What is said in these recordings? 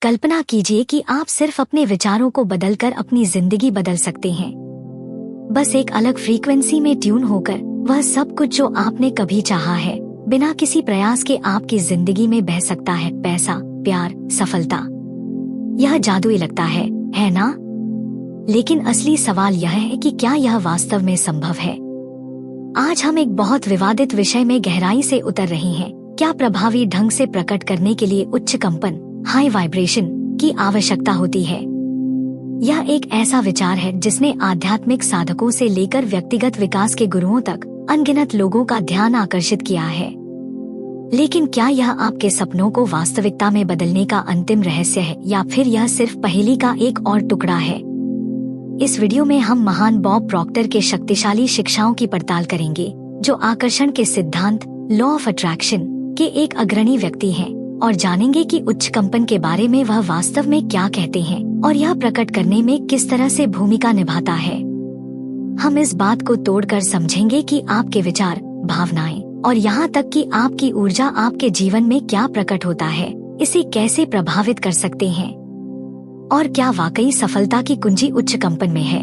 कल्पना कीजिए कि आप सिर्फ अपने विचारों को बदलकर अपनी जिंदगी बदल सकते हैं। बस एक अलग फ्रीक्वेंसी में ट्यून होकर वह सब कुछ जो आपने कभी चाहा है बिना किसी प्रयास के आपकी जिंदगी में बह सकता है। पैसा, प्यार, सफलता, यह जादुई लगता है ना? लेकिन असली सवाल यह है कि क्या यह वास्तव में संभव है? आज हम एक बहुत विवादित विषय में गहराई से उतर रहे हैं। क्या प्रभावी ढंग से प्रकट करने के लिए उच्च कंपन, हाई वाइब्रेशन की आवश्यकता होती है? यह एक ऐसा विचार है जिसने आध्यात्मिक साधकों से लेकर व्यक्तिगत विकास के गुरुओं तक अनगिनत लोगों का ध्यान आकर्षित किया है। लेकिन क्या यह आपके सपनों को वास्तविकता में बदलने का अंतिम रहस्य है या फिर यह सिर्फ पहेली का एक और टुकड़ा है? इस वीडियो में हम महान बॉब प्रॉक्टर के शक्तिशाली शिक्षाओं की पड़ताल करेंगे, जो आकर्षण के सिद्धांत, लॉ ऑफ अट्रैक्शन के एक अग्रणी व्यक्ति हैं, और जानेंगे कि उच्च कंपन के बारे में वह वास्तव में क्या कहते हैं और यह प्रकट करने में किस तरह से भूमिका निभाता है। हम इस बात को तोड़कर समझेंगे कि आपके विचार, भावनाएं और यहाँ तक कि आपकी ऊर्जा आपके जीवन में क्या प्रकट होता है, इसे कैसे प्रभावित कर सकते हैं, और क्या वाकई सफलता की कुंजी उच्च कंपन में है।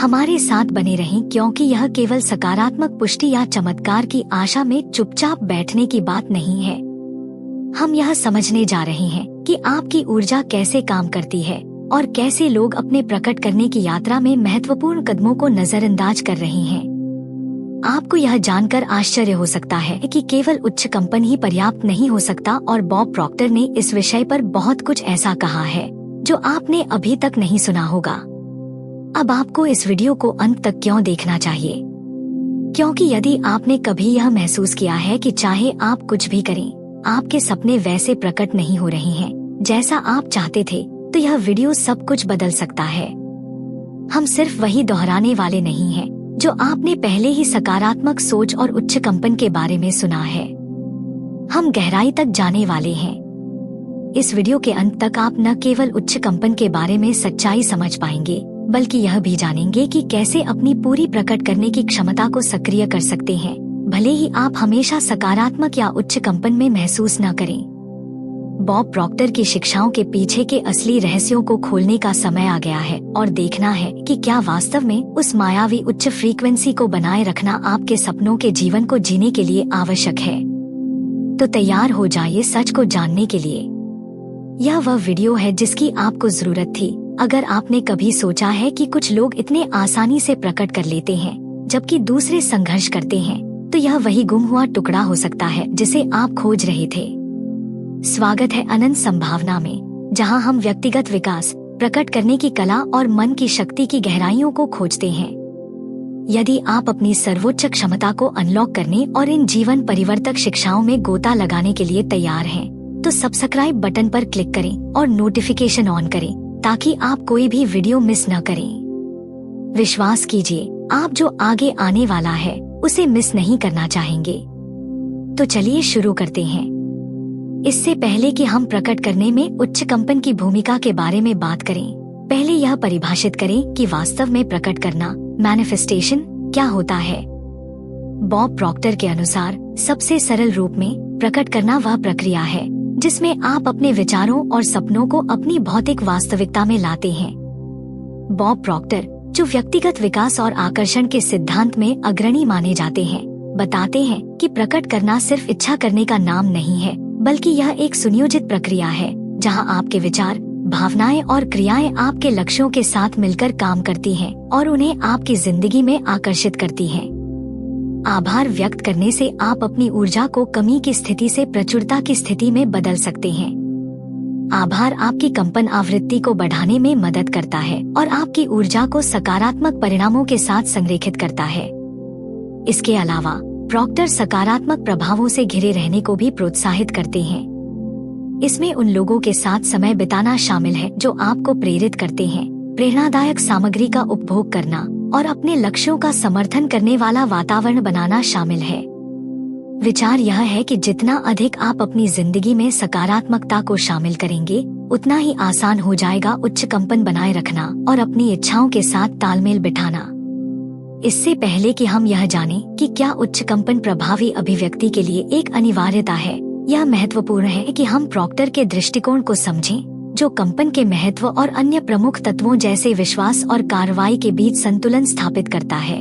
हमारे साथ बने रहें, क्योंकि यह केवल सकारात्मक पुष्टि या चमत्कार की आशा में चुपचाप बैठने की बात नहीं है। हम यह समझने जा रहे हैं कि आपकी ऊर्जा कैसे काम करती है और कैसे लोग अपने प्रकट करने की यात्रा में महत्वपूर्ण कदमों को नजरअंदाज कर रहे हैं। आपको यह जानकर आश्चर्य हो सकता है कि केवल उच्च कंपन ही पर्याप्त नहीं हो सकता, और बॉब प्रॉक्टर ने इस विषय पर बहुत कुछ ऐसा कहा है जो आपने अभी तक नहीं सुना होगा। अब आपको इस वीडियो को अंत तक क्यों देखना चाहिए? क्योंकि यदि आपने कभी यह महसूस किया है कि चाहे आप कुछ भी करें, आपके सपने वैसे प्रकट नहीं हो रहे हैं जैसा आप चाहते थे, तो यह वीडियो सब कुछ बदल सकता है। हम सिर्फ वही दोहराने वाले नहीं हैं जो आपने पहले ही सकारात्मक सोच और उच्च कंपन के बारे में सुना है। हम गहराई तक जाने वाले हैं। इस वीडियो के अंत तक आप न केवल उच्च कंपन के बारे में सच्चाई समझ पाएंगे, बल्कि यह भी जानेंगे कि कैसे अपनी पूरी प्रकट करने की क्षमता को सक्रिय कर सकते हैं, भले ही आप हमेशा सकारात्मक या उच्च कंपन में महसूस न करें। बॉब प्रॉक्टर की शिक्षाओं के पीछे के असली रहस्यों को खोलने का समय आ गया है और देखना है कि क्या वास्तव में उस मायावी उच्च फ्रीक्वेंसी को बनाए रखना आपके सपनों के जीवन को जीने के लिए आवश्यक है। तो तैयार हो जाइए सच को जानने के लिए। यह वह वीडियो है जिसकी आपको जरूरत थी। अगर आपने कभी सोचा है कि कुछ लोग इतने आसानी से प्रकट कर लेते हैं जबकि दूसरे संघर्ष करते हैं, तो यह वही गुम हुआ टुकड़ा हो सकता है जिसे आप खोज रहे थे। स्वागत है अनंत संभावना में, जहां हम व्यक्तिगत विकास, प्रकट करने की कला और मन की शक्ति की गहराइयों को खोजते हैं। यदि आप अपनी सर्वोच्च क्षमता को अनलॉक करने और इन जीवन परिवर्तक शिक्षाओं में गोता लगाने के लिए तैयार हैं, तो सब्सक्राइब बटन पर क्लिक करें और नोटिफिकेशन ऑन करें ताकि आप कोई भी वीडियो मिस न करें। विश्वास कीजिए, आप जो आगे आने वाला है उसे मिस नहीं करना चाहेंगे। तो चलिए शुरू करते हैं। इससे पहले कि हम प्रकट करने में उच्च कंपन की भूमिका के बारे में बात करें, पहले यह परिभाषित करें कि वास्तव में प्रकट करना, मैनिफेस्टेशन, क्या होता है। बॉब प्रॉक्टर के अनुसार सबसे सरल रूप में प्रकट करना वह प्रक्रिया है जिसमें आप अपने विचारों और सपनों को अपनी भौतिक वास्तविकता में लाते हैं। बॉब प्रॉक्टर, जो व्यक्तिगत विकास और आकर्षण के सिद्धांत में अग्रणी माने जाते हैं, बताते हैं कि प्रकट करना सिर्फ इच्छा करने का नाम नहीं है, बल्कि यह एक सुनियोजित प्रक्रिया है जहां आपके विचार, भावनाएं और क्रियाएं आपके लक्ष्यों के साथ मिलकर काम करती हैं और उन्हें आपकी जिंदगी में आकर्षित करती हैं। आभार व्यक्त करने से आप अपनी ऊर्जा को कमी की स्थिति से प्रचुरता की स्थिति में बदल सकते हैं। आभार आपकी कंपन आवृत्ति को बढ़ाने में मदद करता है और आपकी ऊर्जा को सकारात्मक परिणामों के साथ संरेखित करता है। इसके अलावा प्रॉक्टर सकारात्मक प्रभावों से घिरे रहने को भी प्रोत्साहित करते हैं। इसमें उन लोगों के साथ समय बिताना शामिल है जो आपको प्रेरित करते हैं, प्रेरणादायक सामग्री का उपभोग करना और अपने लक्ष्यों का समर्थन करने वाला वातावरण बनाना शामिल है। विचार यह है कि जितना अधिक आप अपनी जिंदगी में सकारात्मकता को शामिल करेंगे, उतना ही आसान हो जाएगा उच्च कंपन बनाए रखना और अपनी इच्छाओं के साथ तालमेल बिठाना। इससे पहले कि हम यह जानें कि क्या उच्च कंपन प्रभावी अभिव्यक्ति के लिए एक अनिवार्यता है, यह महत्वपूर्ण है कि हम प्रॉक्टर के दृष्टिकोण को समझें, जो कंपन के महत्व और अन्य प्रमुख तत्वों जैसे विश्वास और कार्रवाई के बीच संतुलन स्थापित करता है।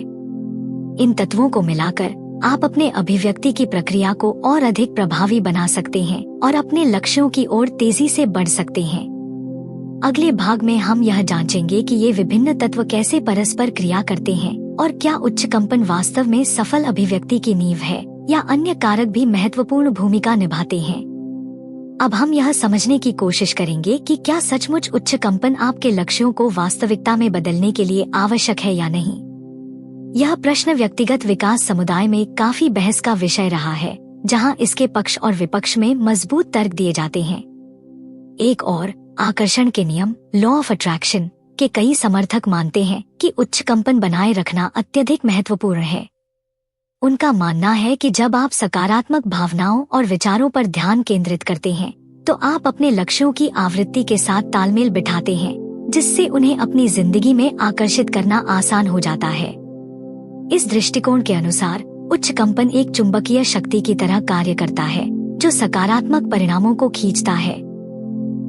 इन तत्वों को मिलाकर आप अपने अभिव्यक्ति की प्रक्रिया को और अधिक प्रभावी बना सकते हैं और अपने लक्ष्यों की ओर तेजी से बढ़ सकते हैं। अगले भाग में हम यह जांचेंगे कि ये विभिन्न तत्व कैसे परस्पर क्रिया करते हैं और क्या उच्च कंपन वास्तव में सफल अभिव्यक्ति की नींव है या अन्य कारक भी महत्वपूर्ण भूमिका निभाते हैं। अब हम यह समझने की कोशिश करेंगे कि क्या सचमुच उच्च कंपन आपके लक्ष्यों को वास्तविकता में बदलने के लिए आवश्यक है या नहीं। यह प्रश्न व्यक्तिगत विकास समुदाय में काफी बहस का विषय रहा है, जहां इसके पक्ष और विपक्ष में मजबूत तर्क दिए जाते हैं। एक और आकर्षण के नियम लॉ ऑफ अट्रैक्शन के कई समर्थक मानते हैं कि उच्च कंपन बनाए रखना अत्यधिक महत्वपूर्ण है। उनका मानना है कि जब आप सकारात्मक भावनाओं और विचारों पर ध्यान केंद्रित करते हैं, तो आप अपने लक्ष्यों की आवृत्ति के साथ तालमेल बिठाते हैं, जिससे उन्हें अपनी जिंदगी में आकर्षित करना आसान हो जाता है। इस दृष्टिकोण के अनुसार उच्च कंपन एक चुंबकीय शक्ति की तरह कार्य करता है, जो सकारात्मक परिणामों को खींचता है।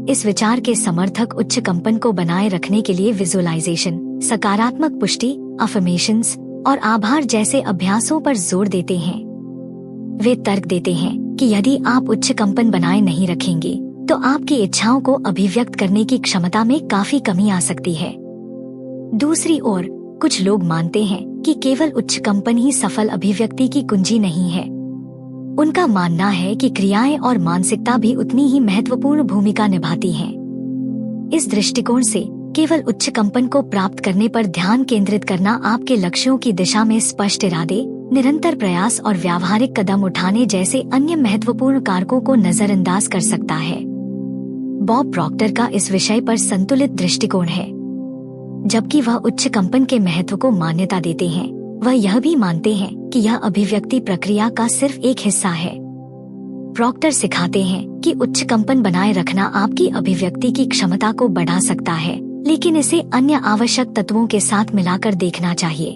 इस विचार के समर्थक उच्च कंपन को बनाए रखने के लिए विजुअलाइजेशन, सकारात्मक पुष्टि, अफर्मेशंस और आभार जैसे अभ्यासों पर जोर देते हैं। वे तर्क देते हैं कि यदि आप उच्च कंपन बनाए नहीं रखेंगे, तो आपकी इच्छाओं को अभिव्यक्त करने की क्षमता में काफी कमी आ सकती है। दूसरी ओर कुछ लोग मानते हैं कि केवल उच्च कंपन ही सफल अभिव्यक्ति की कुंजी नहीं है। उनका मानना है कि क्रियाएं और मानसिकता भी उतनी ही महत्वपूर्ण भूमिका निभाती हैं। इस दृष्टिकोण से केवल उच्च कंपन को प्राप्त करने पर ध्यान केंद्रित करना आपके लक्ष्यों की दिशा में स्पष्ट इरादे, निरंतर प्रयास और व्यावहारिक कदम उठाने जैसे अन्य महत्वपूर्ण कारकों को नजरअंदाज कर सकता है। बॉब प्रॉक्टर का इस विषय पर संतुलित दृष्टिकोण है। जबकि वह उच्च कंपन के महत्व को मान्यता देते हैं, वह यह भी मानते हैं कि यह अभिव्यक्ति प्रक्रिया का सिर्फ एक हिस्सा है। प्रॉक्टर सिखाते हैं कि उच्च कंपन बनाए रखना आपकी अभिव्यक्ति की क्षमता को बढ़ा सकता है, लेकिन इसे अन्य आवश्यक तत्वों के साथ मिलाकर देखना चाहिए।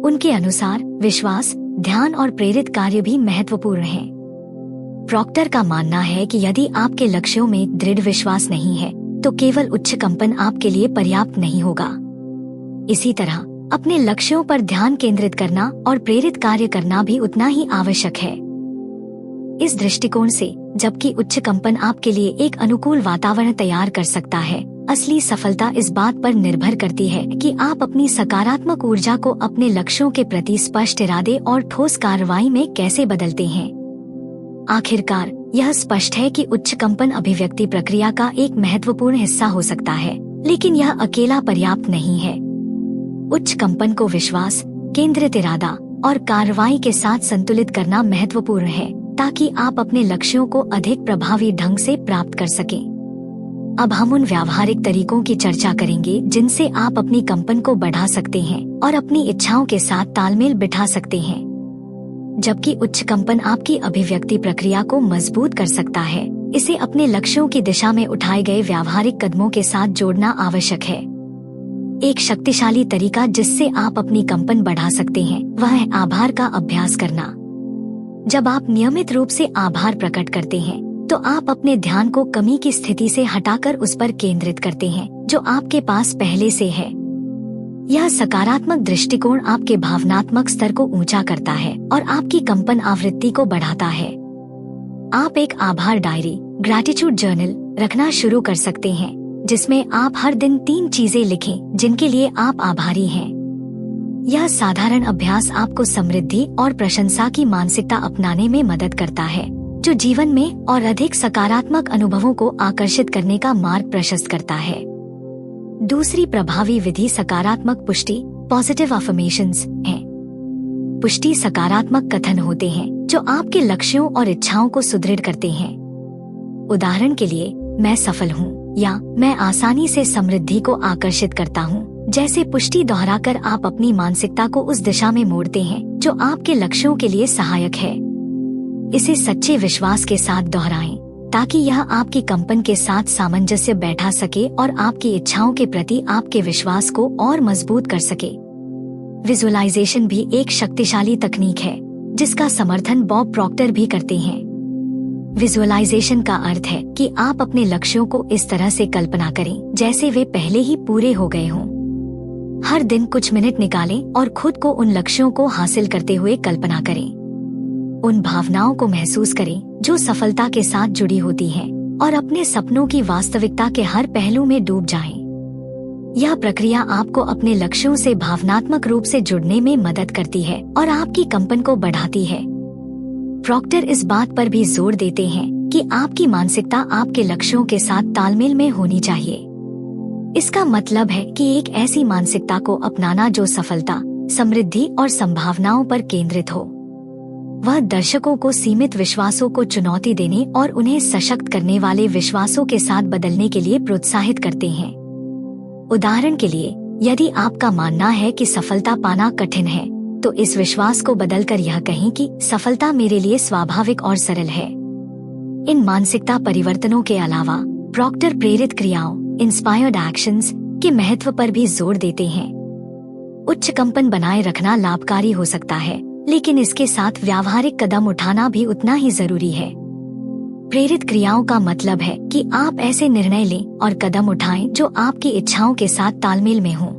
उनके अनुसार विश्वास, ध्यान और प्रेरित कार्य भी महत्वपूर्ण हैं। प्रॉक्टर का मानना है कि यदि आपके लक्ष्यों में दृढ़ विश्वास नहीं है, तो केवल उच्च कंपन आपके लिए पर्याप्त नहीं होगा। इसी तरह अपने लक्ष्यों पर ध्यान केंद्रित करना और प्रेरित कार्य करना भी उतना ही आवश्यक है। इस दृष्टिकोण से जबकि उच्च कंपन आपके लिए एक अनुकूल वातावरण तैयार कर सकता है, असली सफलता इस बात पर निर्भर करती है कि आप अपनी सकारात्मक ऊर्जा को अपने लक्ष्यों के प्रति स्पष्ट इरादे और ठोस कार्रवाई में कैसे बदलते हैं। आखिरकार यह स्पष्ट है कि उच्च कंपन अभिव्यक्ति प्रक्रिया का एक महत्वपूर्ण हिस्सा हो सकता है, लेकिन यह अकेला पर्याप्त नहीं है। उच्च कंपन को विश्वास, केंद्रित इरादा और कार्रवाई के साथ संतुलित करना महत्वपूर्ण है, ताकि आप अपने लक्ष्यों को अधिक प्रभावी ढंग से प्राप्त कर सकें। अब हम उन व्यावहारिक तरीकों की चर्चा करेंगे जिनसे आप अपनी कंपन को बढ़ा सकते हैं और अपनी इच्छाओं के साथ तालमेल बिठा सकते हैं। जबकि उच्च कंपन आपकी अभिव्यक्ति प्रक्रिया को मजबूत कर सकता है, इसे अपने लक्ष्यों की दिशा में उठाए गए व्यावहारिक कदमों के साथ जोड़ना आवश्यक है। एक शक्तिशाली तरीका जिससे आप अपनी कंपन बढ़ा सकते हैं, वह है आभार का अभ्यास करना। जब आप नियमित रूप से आभार प्रकट करते हैं, तो आप अपने ध्यान को कमी की स्थिति से हटाकर उस पर केंद्रित करते हैं जो आपके पास पहले से है। यह सकारात्मक दृष्टिकोण आपके भावनात्मक स्तर को ऊंचा करता है और आपकी कंपन आवृत्ति को बढ़ाता है। आप एक आभार डायरी, ग्रैटिट्यूड जर्नल रखना शुरू कर सकते हैं, जिसमें आप हर दिन 3 चीजें लिखें जिनके लिए आप आभारी हैं। यह साधारण अभ्यास आपको समृद्धि और प्रशंसा की मानसिकता अपनाने में मदद करता है, जो जीवन में और अधिक सकारात्मक अनुभवों को आकर्षित करने का मार्ग प्रशस्त करता है। दूसरी प्रभावी विधि सकारात्मक पुष्टि, पॉजिटिव अफर्मेशंस है। पुष्टि सकारात्मक कथन होते हैं जो आपके लक्ष्यों और इच्छाओं को सुदृढ़ करते हैं। उदाहरण के लिए, मैं सफल हूँ या मैं आसानी से समृद्धि को आकर्षित करता हूँ जैसे पुष्टि दोहराकर आप अपनी मानसिकता को उस दिशा में मोड़ते हैं जो आपके लक्ष्यों के लिए सहायक है। इसे सच्चे विश्वास के साथ दोहराएं ताकि यह आपकी कंपन के साथ सामंजस्य बैठा सके और आपकी इच्छाओं के प्रति आपके विश्वास को और मजबूत कर सके। विजुअलाइजेशन भी एक शक्तिशाली तकनीक है जिसका समर्थन बॉब प्रॉक्टर भी करते हैं। विजुअलाइजेशन का अर्थ है कि आप अपने लक्ष्यों को इस तरह से कल्पना करें जैसे वे पहले ही पूरे हो गए हों। हर दिन कुछ मिनट निकालें और खुद को उन लक्ष्यों को हासिल करते हुए कल्पना करें। उन भावनाओं को महसूस करें जो सफलता के साथ जुड़ी होती हैं और अपने सपनों की वास्तविकता के हर पहलू में डूब जाएं। यह प्रक्रिया आपको अपने लक्ष्यों से भावनात्मक रूप से जुड़ने में मदद करती है और आपकी कंपन को बढ़ाती है। प्रॉक्टर इस बात पर भी जोर देते हैं कि आपकी मानसिकता आपके लक्ष्यों के साथ तालमेल में होनी चाहिए। इसका मतलब है कि एक ऐसी मानसिकता को अपनाना जो सफलता, समृद्धि और संभावनाओं पर केंद्रित हो। वह दर्शकों को सीमित विश्वासों को चुनौती देने और उन्हें सशक्त करने वाले विश्वासों के साथ बदलने के लिए प्रोत्साहित करते हैं। उदाहरण के लिए, यदि आपका मानना है कि सफलता पाना कठिन है, तो इस विश्वास को बदलकर यह कहें कि सफलता मेरे लिए स्वाभाविक और सरल है। इन मानसिकता परिवर्तनों के अलावा प्रॉक्टर प्रेरित क्रियाओं, इंस्पायर्ड एक्शंस के महत्व पर भी जोर देते हैं। उच्च कंपन बनाए रखना लाभकारी हो सकता है, लेकिन इसके साथ व्यावहारिक कदम उठाना भी उतना ही जरूरी है। प्रेरित क्रियाओं का मतलब है कि आप ऐसे निर्णय लें और कदम उठाएं जो आपकी इच्छाओं के साथ तालमेल में हों।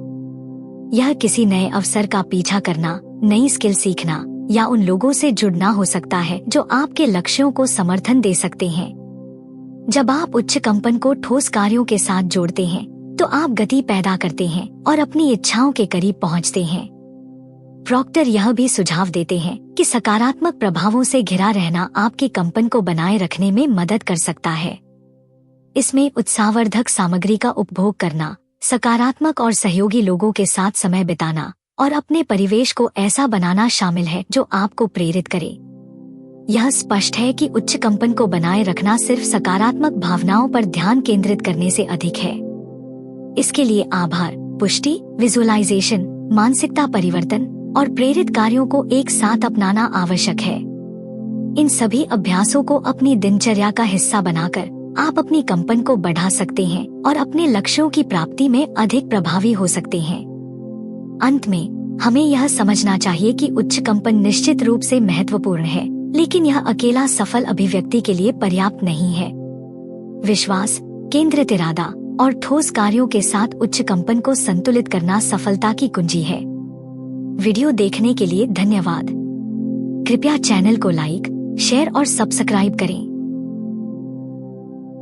यह किसी नए अवसर का पीछा करना, नई स्किल सीखना या उन लोगों से जुड़ना हो सकता है जो आपके लक्ष्यों को समर्थन दे सकते हैं। जब आप उच्च कंपन को ठोस कार्यों के साथ जोड़ते हैं, तो आप गति पैदा करते हैं और अपनी इच्छाओं के करीब पहुंचते हैं। प्रॉक्टर यह भी सुझाव देते हैं कि सकारात्मक प्रभावों से घिरा रहना आपकी कंपन को बनाए रखने में मदद कर सकता है। इसमें उत्साहवर्धक सामग्री का उपभोग करना, सकारात्मक और सहयोगी लोगों के साथ समय बिताना और अपने परिवेश को ऐसा बनाना शामिल है जो आपको प्रेरित करे। यह स्पष्ट है कि उच्च कंपन को बनाए रखना सिर्फ सकारात्मक भावनाओं पर ध्यान केंद्रित करने से अधिक है। इसके लिए आभार, पुष्टि, विजुअलाइजेशन, मानसिकता परिवर्तन और प्रेरित कार्यों को एक साथ अपनाना आवश्यक है। इन सभी अभ्यासों को अपनी दिनचर्या का हिस्सा बनाकर आप अपनी कंपन को बढ़ा सकते हैं और अपने लक्ष्यों की प्राप्ति में अधिक प्रभावी हो सकते हैं। अंत में, हमें यह समझना चाहिए कि उच्च कंपन निश्चित रूप से महत्वपूर्ण है, लेकिन यह अकेला सफल अभिव्यक्ति के लिए पर्याप्त नहीं है। विश्वास, केंद्रित इरादा और ठोस कार्यों के साथ उच्च कंपन को संतुलित करना सफलता की कुंजी है। वीडियो देखने के लिए धन्यवाद। कृपया चैनल को लाइक, शेयर और सब्सक्राइब करें।